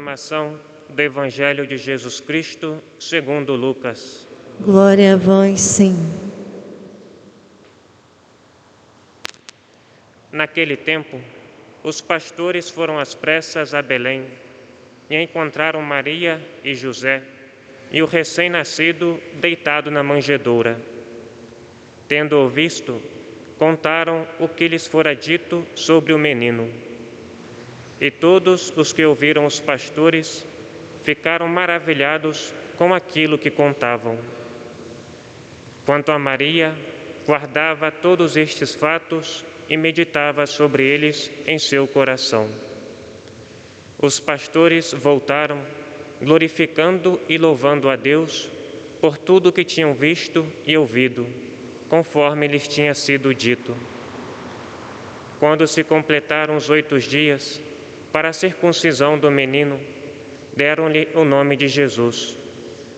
Proclamação do Evangelho de Jesus Cristo segundo Lucas. Glória a vós, Senhor. Naquele tempo, os pastores foram às pressas a Belém e encontraram Maria e José e o recém-nascido deitado na manjedoura. Tendo-o visto, contaram o que lhes fora dito sobre o menino. E todos os que ouviram os pastores ficaram maravilhados com aquilo que contavam. Quanto a Maria, guardava todos estes fatos e meditava sobre eles em seu coração. Os pastores voltaram, glorificando e louvando a Deus por tudo que tinham visto e ouvido, conforme lhes tinha sido dito. Quando se completaram os 8 dias, para a circuncisão do menino, deram-lhe o nome de Jesus,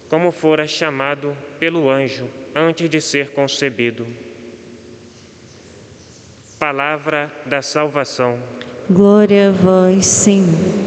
como fora chamado pelo anjo antes de ser concebido. Palavra da salvação. Glória a vós, Senhor.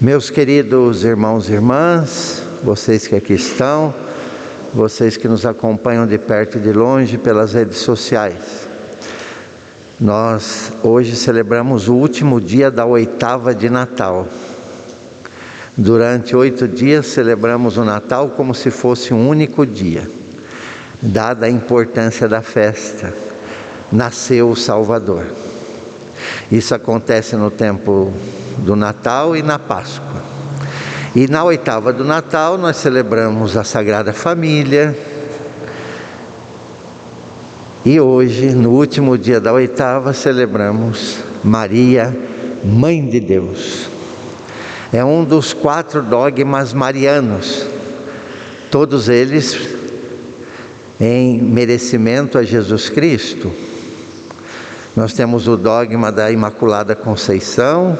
Meus queridos irmãos e irmãs, vocês que aqui estão, vocês que nos acompanham de perto e de longe pelas redes sociais, nós hoje celebramos o último dia da 8ª de Natal. Durante 8 dias celebramos o Natal como se fosse um único dia, dada a importância da festa. Nasceu o Salvador. Isso acontece no tempo do Natal e na Páscoa. E na 8ª do Natal nós celebramos a Sagrada Família. E hoje, no último dia da 8ª, celebramos Maria, Mãe de Deus. É um dos 4 dogmas marianos, todos eles em merecimento a Jesus Cristo. Nós temos o dogma da Imaculada Conceição,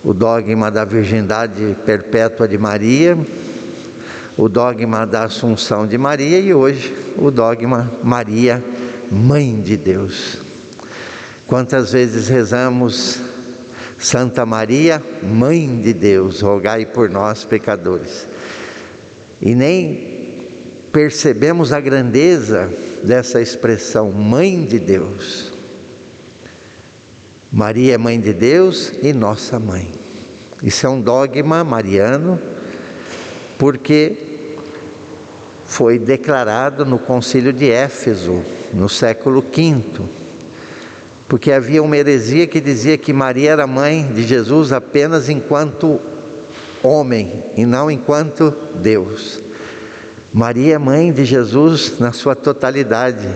o dogma da Virgindade Perpétua de Maria, o dogma da Assunção de Maria e hoje o dogma Maria, Mãe de Deus. Quantas vezes rezamos: Santa Maria, Mãe de Deus, rogai por nós, pecadores. E nem percebemos a grandeza dessa expressão, Mãe de Deus. Maria é Mãe de Deus e nossa Mãe. Isso é um dogma mariano, porque foi declarado no Concílio de Éfeso, no século V. Porque havia uma heresia que dizia que Maria era mãe de Jesus apenas enquanto homem e não enquanto Deus. Maria é mãe de Jesus na sua totalidade,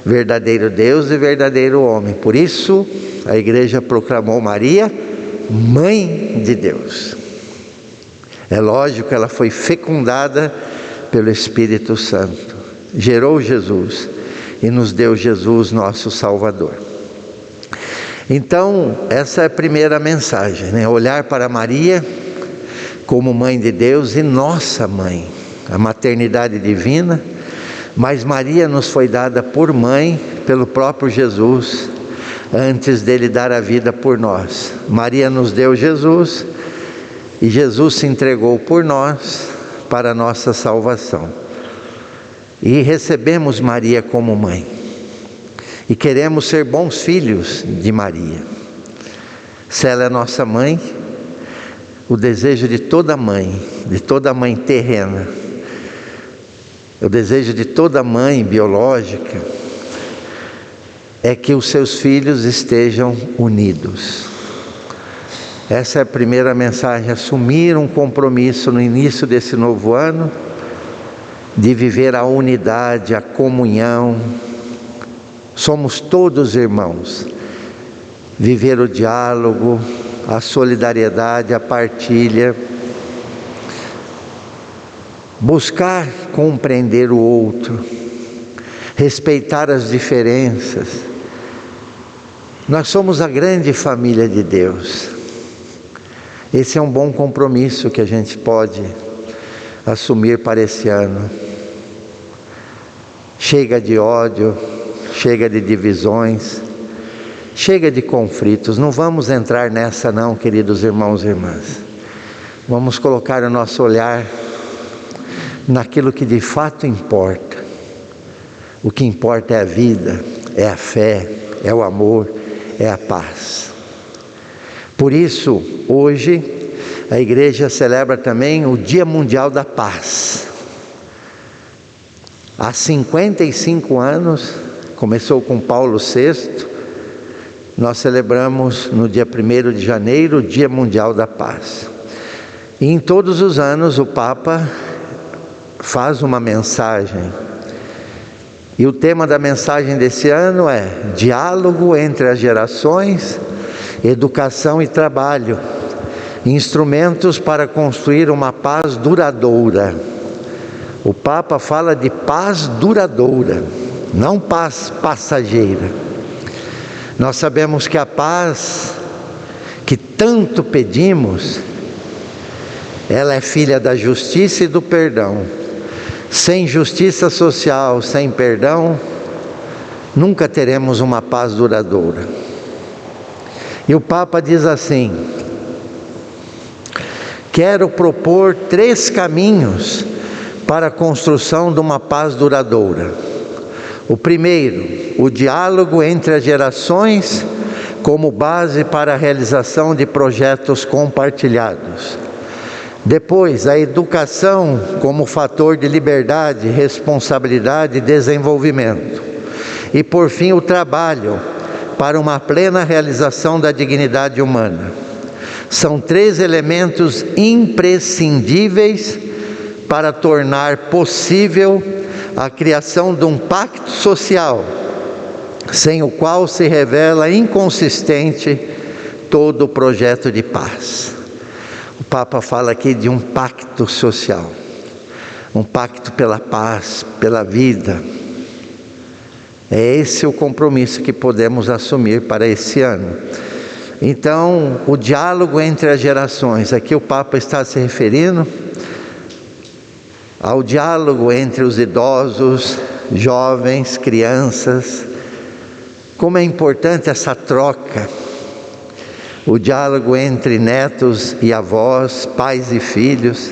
verdadeiro Deus e verdadeiro homem. Por isso a igreja proclamou Maria Mãe de Deus. É lógico que ela foi fecundada pelo Espírito Santo, gerou Jesus e nos deu Jesus, nosso Salvador. Então, essa é a primeira mensagem, né? Olhar para Maria como Mãe de Deus e nossa Mãe, a maternidade divina, mas Maria nos foi dada por mãe pelo próprio Jesus, antes dele dar a vida por nós. Maria nos deu Jesus e Jesus se entregou por nós para a nossa salvação. E recebemos Maria como mãe. E queremos ser bons filhos de Maria. Se ela é nossa mãe, o desejo de toda mãe terrena, o desejo de toda mãe biológica é que os seus filhos estejam unidos. Essa é a primeira mensagem, assumir um compromisso no início desse novo ano, de viver a unidade, a comunhão. Somos todos irmãos. viver o diálogo, a solidariedade, a partilha, buscar compreender o outro, respeitar as diferenças. Nós somos a grande família de Deus. Esse é um bom compromisso que a gente pode assumir para esse ano. Chega de ódio, chega de divisões, chega de conflitos. Não vamos entrar nessa não, queridos irmãos e irmãs. Vamos colocar o nosso olhar naquilo que de fato importa. O que importa é a vida, é a fé, é o amor, é a paz. Por isso, hoje, a igreja celebra também o Dia Mundial da Paz. Há 55 anos, começou com Paulo VI, nós celebramos no dia 1º de janeiro o Dia Mundial da Paz. E em todos os anos o Papa faz uma mensagem. E o tema da mensagem desse ano é diálogo entre as gerações, educação e trabalho, instrumentos para construir uma paz duradoura. O Papa fala de paz duradoura, não paz passageira. Nós sabemos que a paz que tanto pedimos, ela é filha da justiça e do perdão. Sem justiça social, sem perdão, nunca teremos uma paz duradoura. E o Papa diz assim: quero propor 3 caminhos para a construção de uma paz duradoura. O primeiro, o diálogo entre as gerações como base para a realização de projetos compartilhados. Depois, a educação como fator de liberdade, responsabilidade e desenvolvimento. E por fim, o trabalho para uma plena realização da dignidade humana. São 3 elementos imprescindíveis para tornar possível a criação de um pacto social, sem o qual se revela inconsistente todo o projeto de paz. O Papa fala aqui de um pacto social, um pacto pela paz, pela vida. É esse o compromisso que podemos assumir para esse ano. Então, o diálogo entre as gerações, aqui o Papa está se referindo ao diálogo entre os idosos, jovens, crianças. Como é importante essa troca, o diálogo entre netos e avós, pais e filhos.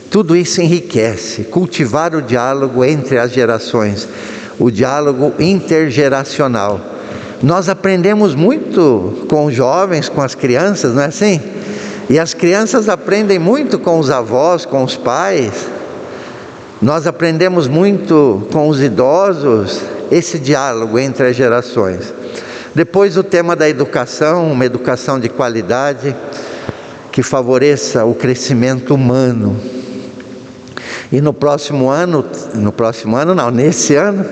Tudo isso enriquece. Cultivar o diálogo entre as gerações, o diálogo intergeracional. Nós aprendemos muito com os jovens, com as crianças, não é assim? E as crianças aprendem muito com os avós, com os pais. Nós aprendemos muito com os idosos, esse diálogo entre as gerações. Depois o tema da educação, uma educação de qualidade, que favoreça o crescimento humano. E nesse ano,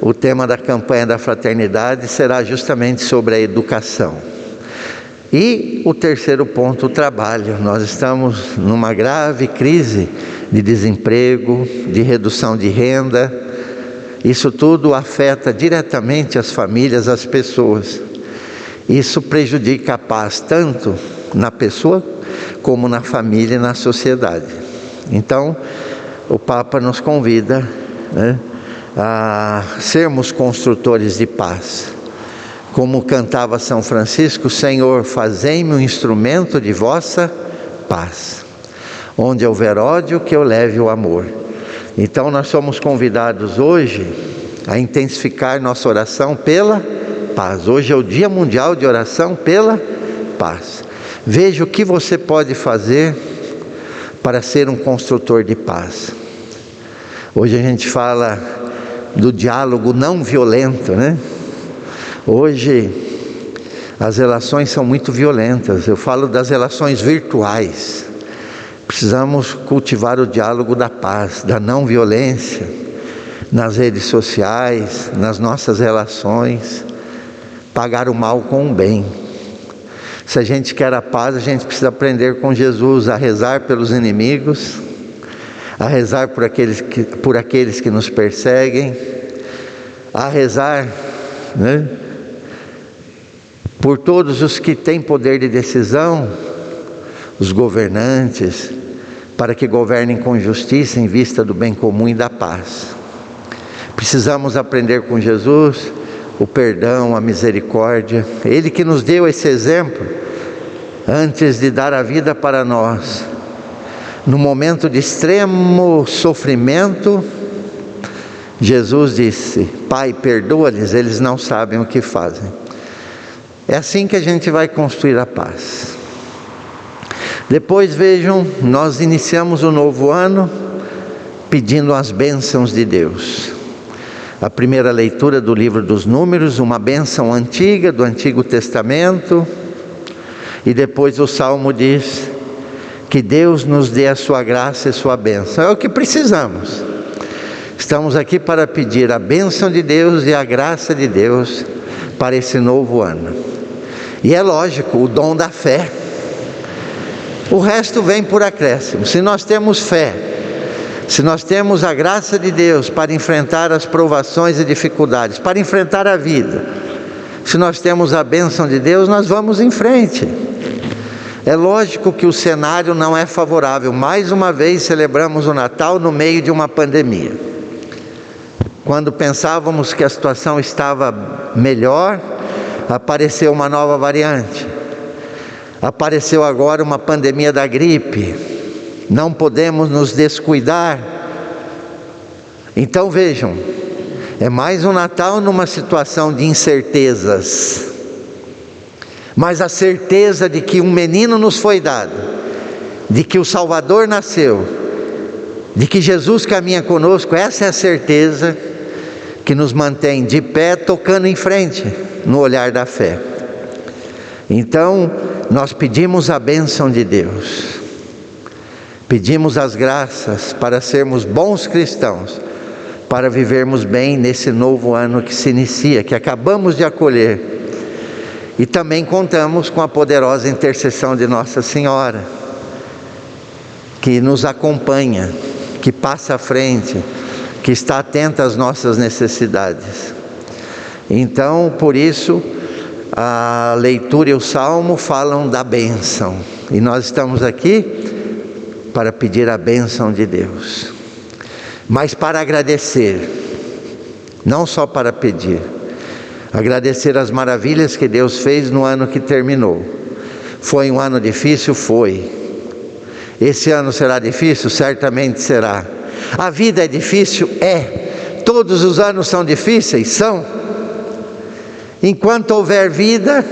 o tema da campanha da fraternidade será justamente sobre a educação. E o terceiro ponto, o trabalho. Nós estamos numa grave crise de desemprego, de redução de renda. Isso tudo afeta diretamente as famílias, as pessoas. Isso prejudica a paz tanto na pessoa como na família e na sociedade. Então, o Papa nos convida, a sermos construtores de paz. Como cantava São Francisco: Senhor, fazei-me um instrumento de vossa paz. Onde houver ódio, que eu leve o amor. Então nós somos convidados hoje a intensificar nossa oração pela paz. Hoje é o Dia Mundial de Oração pela Paz. Veja o que você pode fazer para ser um construtor de paz. Hoje a gente fala do diálogo não violento, né? Hoje as relações são muito violentas. Eu falo das relações virtuais. Precisamos cultivar o diálogo da paz, da não violência, nas redes sociais, nas nossas relações. pagar o mal com o bem. Se a gente quer a paz, a gente precisa aprender com Jesus a rezar pelos inimigos, a rezar por aqueles que nos perseguem, a rezar, né, por todos os que têm poder de decisão, os governantes, para que governem com justiça em vista do bem comum e da paz. Precisamos aprender com Jesus o perdão, a misericórdia. Ele que nos deu esse exemplo antes de dar a vida para nós. No momento de extremo sofrimento, Jesus disse: Pai, perdoa-lhes, eles não sabem o que fazem. É assim que a gente vai construir a paz. Depois vejam, nós iniciamos o novo ano pedindo as bênçãos de Deus. A primeira leitura do livro dos Números, uma bênção antiga do Antigo Testamento, e depois o Salmo diz que Deus nos dê a sua graça e sua bênção. É o que precisamos. Estamos aqui para pedir a bênção de Deus e a graça de Deus para esse novo ano. E é lógico, o dom da fé. O resto vem por acréscimo. Se nós temos fé, se nós temos a graça de Deus para enfrentar as provações e dificuldades, para enfrentar a vida, se nós temos a bênção de Deus, nós vamos em frente. É lógico que o cenário não é favorável. Mais uma vez celebramos o Natal no meio de uma pandemia. Quando pensávamos que a situação estava melhor, apareceu uma nova variante. Apareceu agora uma pandemia da gripe. Não podemos nos descuidar. Então vejam, é mais um Natal numa situação de incertezas. Mas a certeza de que um menino nos foi dado, de que o Salvador nasceu, de que Jesus caminha conosco, essa é a certeza que nos mantém de pé, tocando em frente, no olhar da fé. Então, nós pedimos a bênção de Deus, pedimos as graças para sermos bons cristãos, para vivermos bem nesse novo ano que se inicia, que acabamos de acolher. E também contamos com a poderosa intercessão de Nossa Senhora, que nos acompanha, que passa à frente, que está atenta às nossas necessidades. Então, por isso, a leitura e o Salmo falam da bênção. E nós estamos aqui para pedir a bênção de Deus. Mas para agradecer, não só para pedir. Agradecer as maravilhas que Deus fez no ano que terminou. Foi um ano difícil? Foi. Esse ano será difícil? Certamente será. A vida é difícil? É. Todos os anos são difíceis? São. Enquanto houver vida,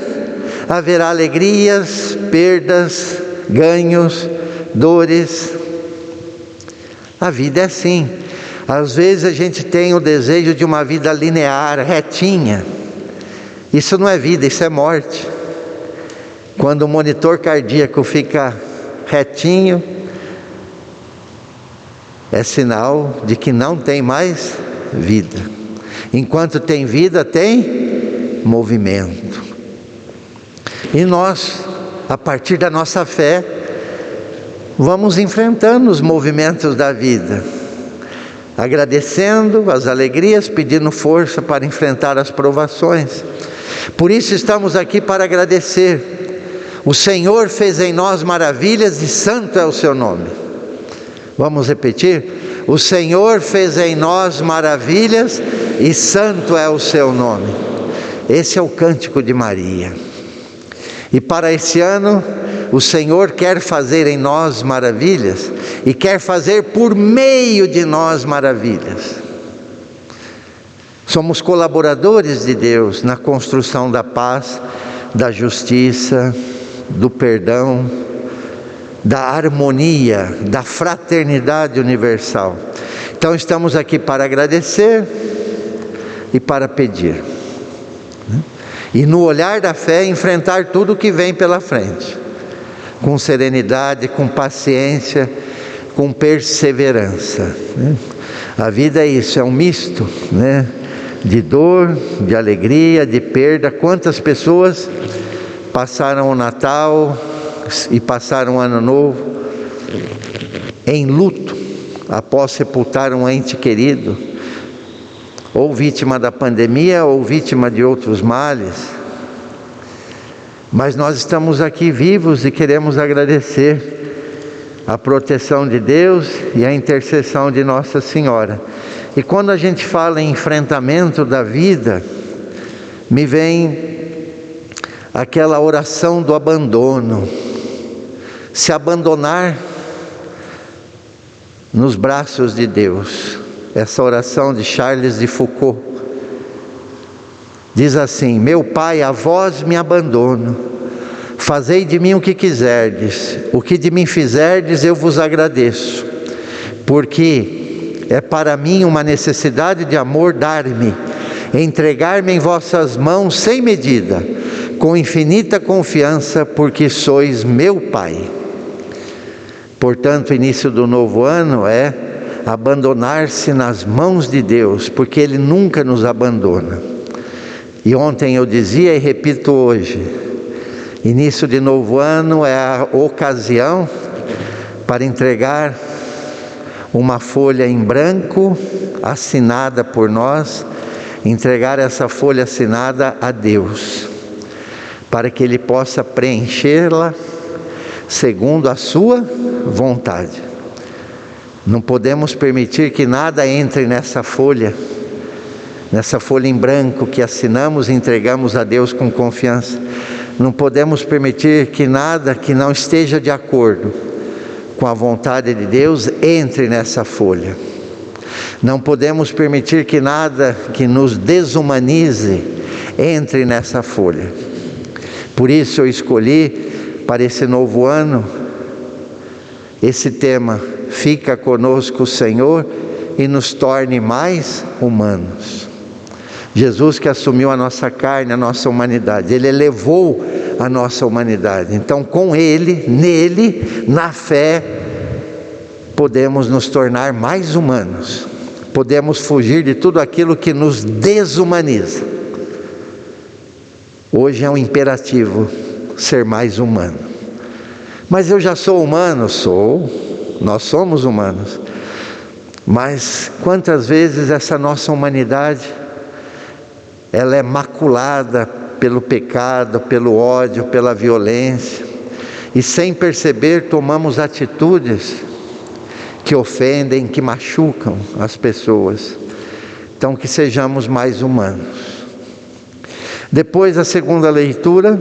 haverá alegrias, perdas, ganhos, dores. A vida é assim. Às vezes a gente tem o desejo de uma vida linear, retinha. Isso não é vida, isso é morte. Quando o monitor cardíaco fica retinho, é sinal de que não tem mais vida. Enquanto tem vida, tem movimento. E nós, a partir da nossa fé, vamos enfrentando os movimentos da vida, agradecendo as alegrias, pedindo força para enfrentar as provações. Por isso estamos aqui para agradecer. O Senhor fez em nós maravilhas e santo é o seu nome. Vamos repetir? O Senhor fez em nós maravilhas e santo é o seu nome. Esse é o cântico de Maria. E para esse ano, o Senhor quer fazer em nós maravilhas e quer fazer por meio de nós maravilhas. Somos colaboradores de Deus na construção da paz, da justiça, do perdão, da harmonia, da fraternidade universal. Então estamos aqui para agradecer e para pedir. E no olhar da fé enfrentar tudo que vem pela frente. Com serenidade, com paciência, com perseverança. A vida é isso, é um misto, né? de dor, de alegria, de perda. Quantas pessoas passaram o Natal e passaram o Ano Novo em luto, após sepultar um ente querido, ou vítima da pandemia, ou vítima de outros males. Mas nós estamos aqui vivos e queremos agradecer a proteção de Deus e a intercessão de Nossa Senhora. E quando a gente fala em enfrentamento da vida, me vem aquela oração do abandono. Se abandonar nos braços de Deus. Essa oração de Charles de Foucault diz assim: meu Pai, a vós me abandono, fazei de mim o que quiserdes, o que de mim fizerdes eu vos agradeço, porque é para mim uma necessidade de amor dar-me, entregar-me em vossas mãos sem medida, com infinita confiança, porque sois meu Pai. Portanto, o início do novo ano é abandonar-se nas mãos de Deus, porque Ele nunca nos abandona. E ontem eu dizia e repito hoje, início de novo ano é a ocasião para entregar uma folha em branco, assinada por nós, entregar essa folha assinada a Deus, para que Ele possa preenchê-la segundo a sua vontade. Não podemos permitir que nada entre nessa folha em branco que assinamos e entregamos a Deus com confiança. Não podemos permitir que nada que não esteja de acordo com a vontade de Deus entre nessa folha. Não podemos permitir que nada que nos desumanize entre nessa folha. Por isso eu escolhi para esse novo ano esse tema: fica conosco o Senhor e nos torne mais humanos. Jesus, que assumiu a nossa carne, a nossa humanidade, Ele elevou a nossa humanidade. Então, com Ele, nele, na fé, podemos nos tornar mais humanos. Podemos fugir de tudo aquilo que nos desumaniza. Hoje é um imperativo ser mais humano. Mas eu já sou humano? Sou. Nós somos humanos. Mas quantas vezes essa nossa humanidade ela é maculada pelo pecado, pelo ódio, pela violência, e sem perceber tomamos atitudes que ofendem, que machucam as pessoas. Então, que sejamos mais humanos. Depois, a segunda leitura: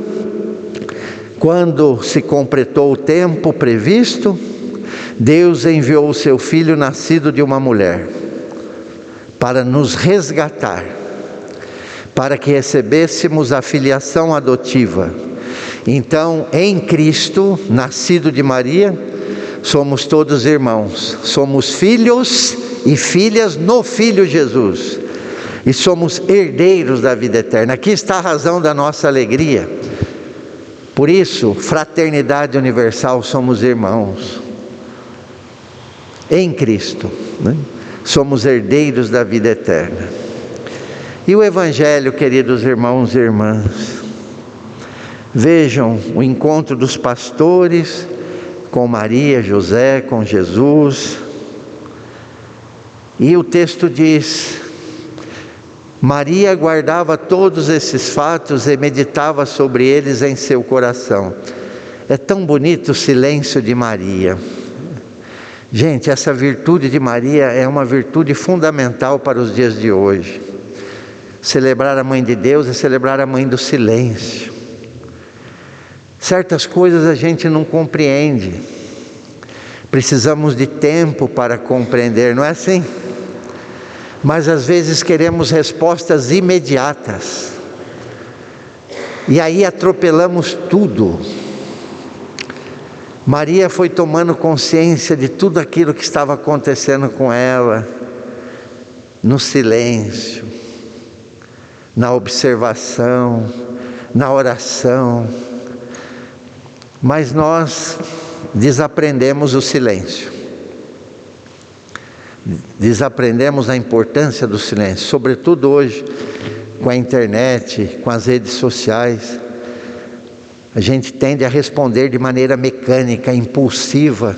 quando se completou o tempo previsto, Deus enviou o seu Filho nascido de uma mulher para nos resgatar, para que recebêssemos a filiação adotiva. Então, em Cristo, nascido de Maria, somos todos irmãos, somos filhos e filhas no Filho Jesus, e somos herdeiros da vida eterna. Aqui está a razão da nossa alegria. Por isso, fraternidade universal, somos irmãos em Cristo, né? Somos herdeiros da vida eterna. E o Evangelho, queridos irmãos e irmãs, vejam o encontro dos pastores com Maria, José, com Jesus. E o texto diz: Maria guardava todos esses fatos e meditava sobre eles em seu coração. É tão bonito o silêncio de Maria. Gente, essa virtude de Maria é uma virtude fundamental para os dias de hoje. Celebrar a Mãe de Deus é celebrar a Mãe do silêncio. Certas coisas a gente não compreende. Precisamos de tempo para compreender, não é assim? Mas às vezes queremos respostas imediatas. E aí atropelamos tudo. Maria foi tomando consciência de tudo aquilo que estava acontecendo com ela, no silêncio, na observação, na oração. Mas nós desaprendemos o silêncio. Desaprendemos a importância do silêncio, sobretudo hoje, com a internet, com as redes sociais. A gente tende a responder de maneira mecânica, impulsiva,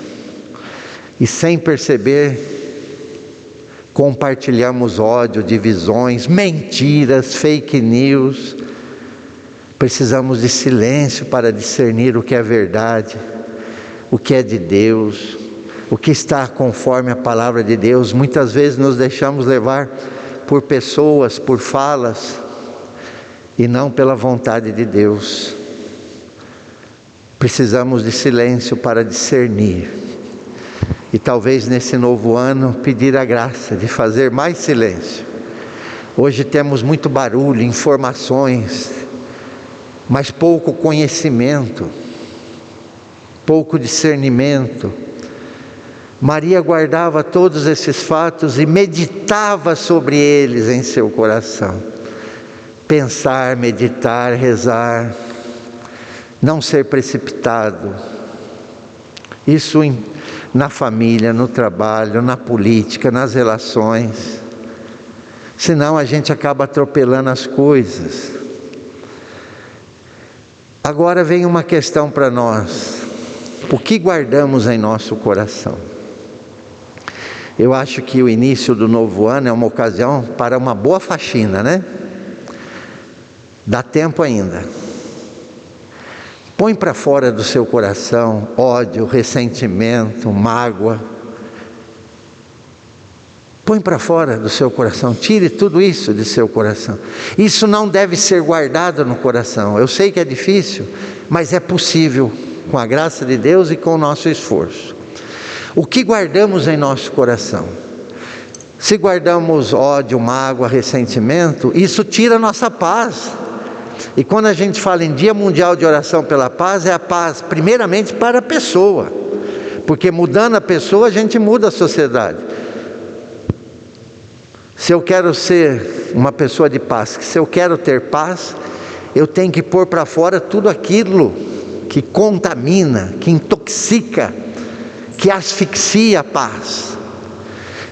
e sem perceber, compartilhamos ódio, divisões, mentiras, fake news. Precisamos de silêncio para discernir o que é verdade, o que é de Deus, o que está conforme a palavra de Deus. Muitas vezes nos deixamos levar por pessoas, por falas, e não pela vontade de Deus. Precisamos de silêncio para discernir. E talvez nesse novo ano pedir a graça de fazer mais silêncio. Hoje temos muito barulho, informações, mas pouco conhecimento, pouco discernimento. Maria guardava todos esses fatos e meditava sobre eles em seu coração. Pensar, meditar, rezar, não ser precipitado. Isso na família, no trabalho, na política, nas relações. Senão a gente acaba atropelando as coisas. Agora vem uma questão para nós: o que guardamos em nosso coração? Eu acho que o início do novo ano é uma ocasião para uma boa faxina, né? Dá tempo ainda. Põe para fora do seu coração ódio, ressentimento, mágoa. Põe para fora do seu coração, tire tudo isso de seu coração. Isso não deve ser guardado no coração. Eu sei que é difícil, mas é possível, com a graça de Deus e com o nosso esforço. O que guardamos em nosso coração? Se guardamos ódio, mágoa, ressentimento, isso tira a nossa paz. E quando a gente fala em Dia Mundial de Oração pela Paz, é a paz primeiramente para a pessoa, porque mudando a pessoa a gente muda a sociedade. Se eu quero ser uma pessoa de paz, se eu quero ter paz, eu tenho que pôr para fora tudo aquilo que contamina, que intoxica, que asfixia a paz.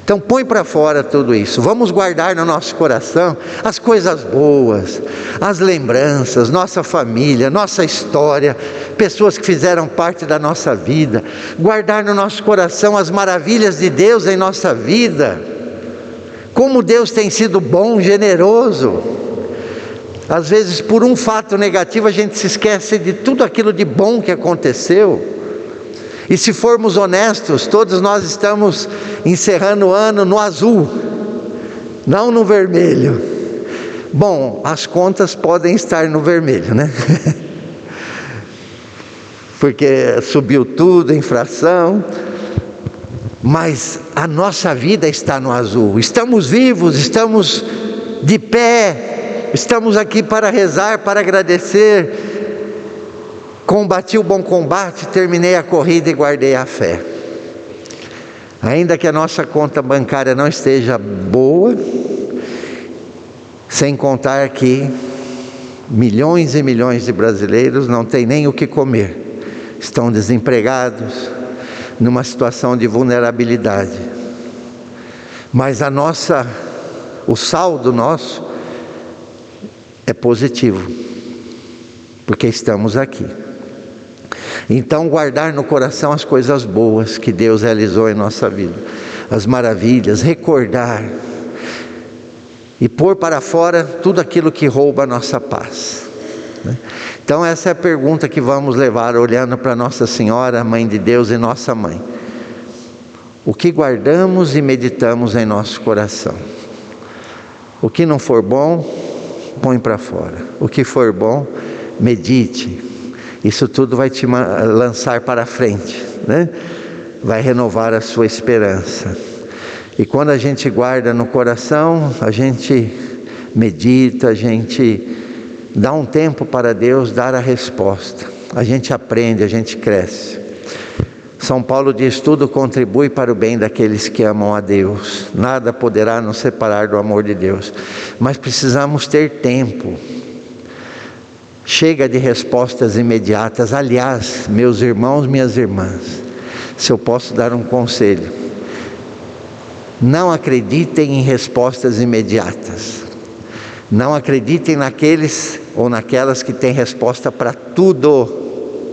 Então põe para fora tudo isso. Vamos guardar no nosso coração as coisas boas, as lembranças, nossa família, nossa história, pessoas que fizeram parte da nossa vida. Guardar no nosso coração as maravilhas de Deus em nossa vida. Como Deus tem sido bom, generoso. Às vezes por um fato negativo a gente se esquece de tudo aquilo de bom que aconteceu. E se formos honestos, todos nós estamos encerrando o ano no azul, não no vermelho. Bom, as contas podem estar no vermelho, né? Porque subiu tudo, inflação. Mas a nossa vida está no azul. Estamos vivos, estamos de pé, estamos aqui para rezar, para agradecer. Combati o bom combate, terminei a corrida e guardei a fé. Ainda que a nossa conta bancária não esteja boa, sem contar que milhões e milhões de brasileiros não têm nem o que comer, estão desempregados, numa situação de vulnerabilidade. Mas o saldo nosso é positivo, porque estamos aqui. Então guardar no coração as coisas boas que Deus realizou em nossa vida, as maravilhas, recordar e pôr para fora tudo aquilo que rouba a nossa paz. Então essa é a pergunta que vamos levar olhando para Nossa Senhora, Mãe de Deus e nossa Mãe. O que guardamos e meditamos em nosso coração? O que não for bom, põe para fora. O que for bom, medite. Isso tudo vai te lançar para frente, né? Vai renovar a sua esperança. E quando a gente guarda no coração, a gente medita, a gente dá um tempo para Deus dar a resposta. A gente aprende, a gente cresce. São Paulo diz: tudo contribui para o bem daqueles que amam a Deus. Nada poderá nos separar do amor de Deus. Mas precisamos ter tempo. Chega de respostas imediatas. Aliás, meus irmãos, minhas irmãs, se eu posso dar um conselho, Não acreditem em respostas imediatas. Não acreditem naqueles ou naquelas que têm resposta para tudo.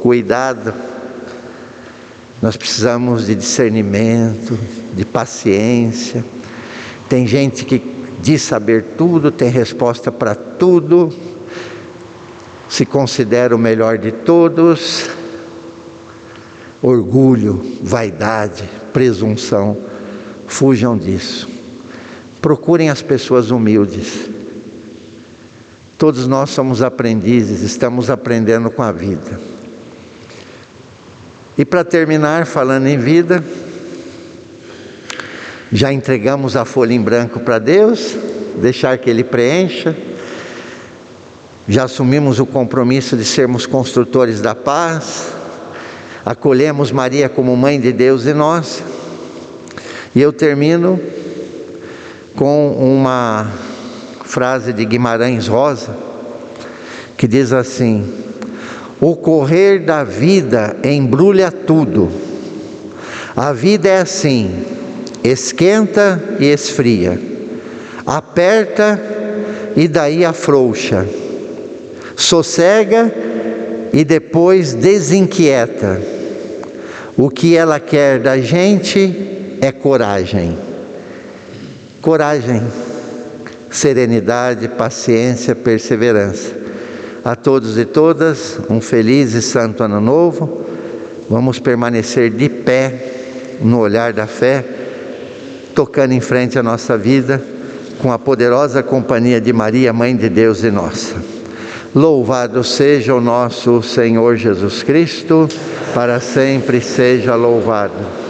Cuidado. Nós precisamos de discernimento, de paciência. Tem gente que diz saber tudo, tem resposta para tudo, se considera o melhor de todos. Orgulho, vaidade, presunção, fujam disso. Procurem as pessoas humildes. Todos nós somos aprendizes, estamos aprendendo com a vida. E para terminar, falando em vida, já entregamos a folha em branco para Deus, deixar que Ele preencha. Já assumimos o compromisso de sermos construtores da paz. Acolhemos Maria como Mãe de Deus e nossa. E eu termino com uma frase de Guimarães Rosa, que diz assim: o correr da vida embrulha tudo. A vida é assim, esquenta e esfria, aperta e daí afrouxa, sossega e depois desinquieta. O que ela quer da gente é coragem. Coragem, serenidade, paciência, perseverança. A todos e todas, um feliz e santo ano novo. Vamos permanecer de pé no olhar da fé, tocando em frente a nossa vida, com a poderosa companhia de Maria, Mãe de Deus e nossa. Louvado seja o nosso Senhor Jesus Cristo, para sempre seja louvado.